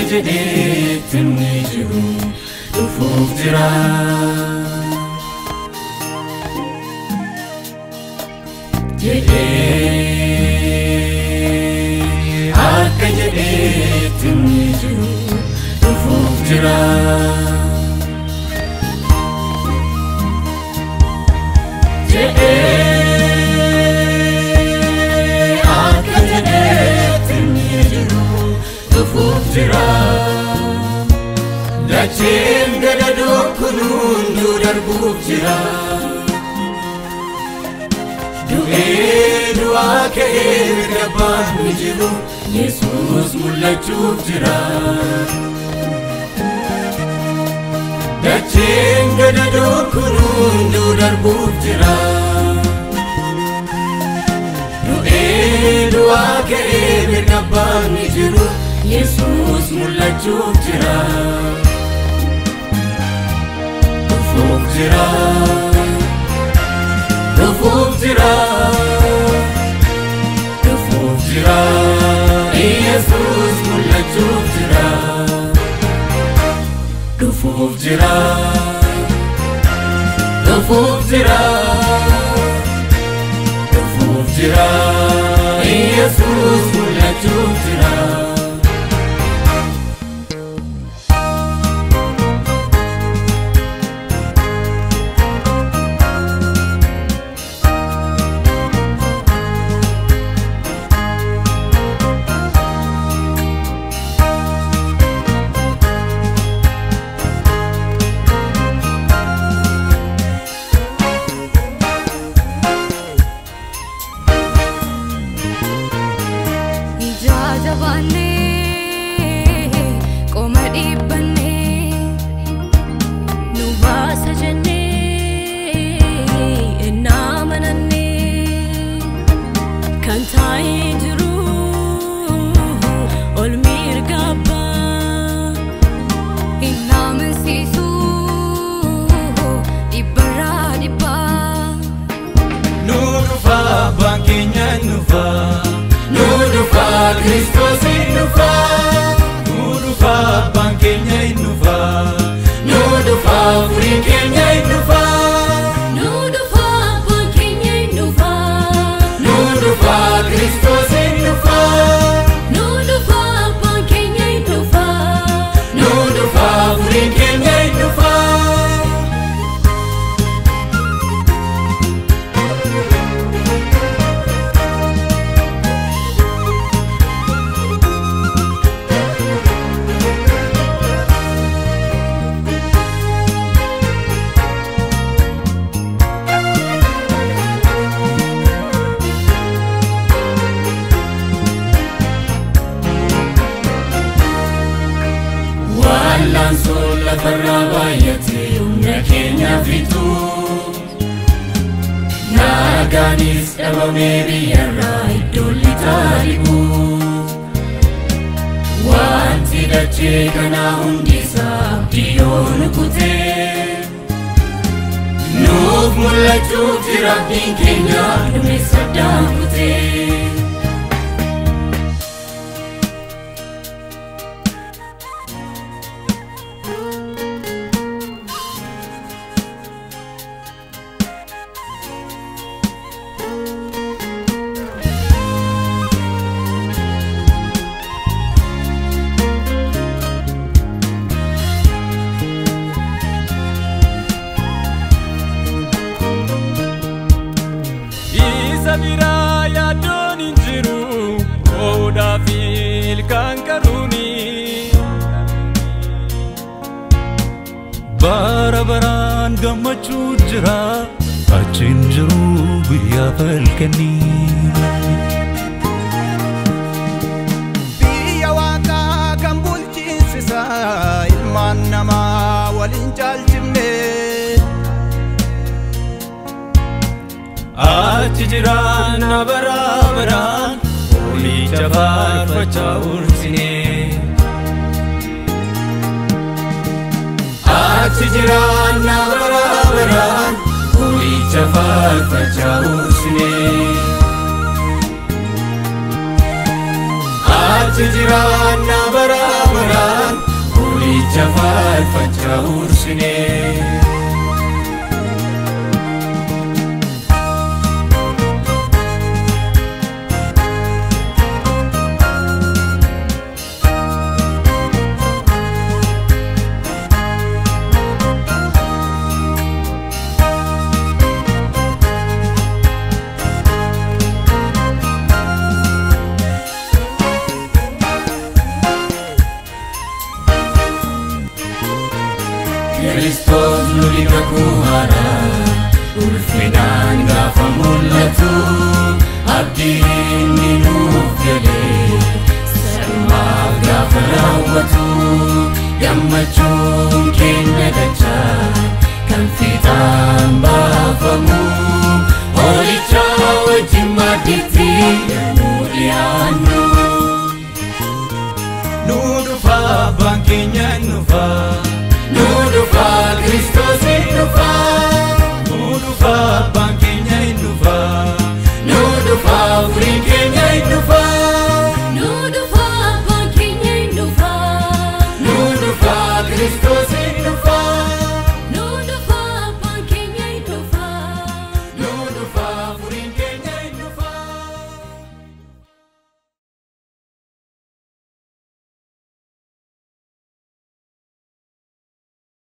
جديد تنجرو دفوف جرا جديد تنجرو دفوف جرا Dachin gadadu kunun dudar bukjira Dua ke gaban mijiru Yesus mulachuk jira Dachin gadadu kunun dudar bukjira Dua ke gaban mijiru Yesus mulachuk jira Dufuf jira Dufuf jira Dufuf jira Yesus mulachuk jira Dufuf jira Dufuf jira Dufuf jira Yesus mulachuk jira Christos inufa, nudufa bangkenya inufa, nudufa frikenya inufa, nudufa bangkenya inufa, nudufa Christos inufa, nudufa bangkenya inufa, nudufa frikenya inufa. Lansul la ferrabayati umekenya fitu Naganis ebameri yarai dolitaribu Wanti dache kana hundisa diyonu kute Nuf mulachuk jirabin kenya numisadam kute Sabira ya doni jiru oda fil kankaruni Barabaran gamachu jira achin jiru biya falkani Biya waka kambulchin sisa ilman nama walin jalchimne Achijiran abarabaran Uli jafar facha ursine Achijiran abarabaran Uli jafar facha ursine jiraanna bara baraan Hoolicha faarfachaa ursinee Kristos nulika kuhara ulfinan gafa mul'atu abdiin ni nuuf galee sanumaaf gaafa raawwatu gammachuun keenya dachaa kan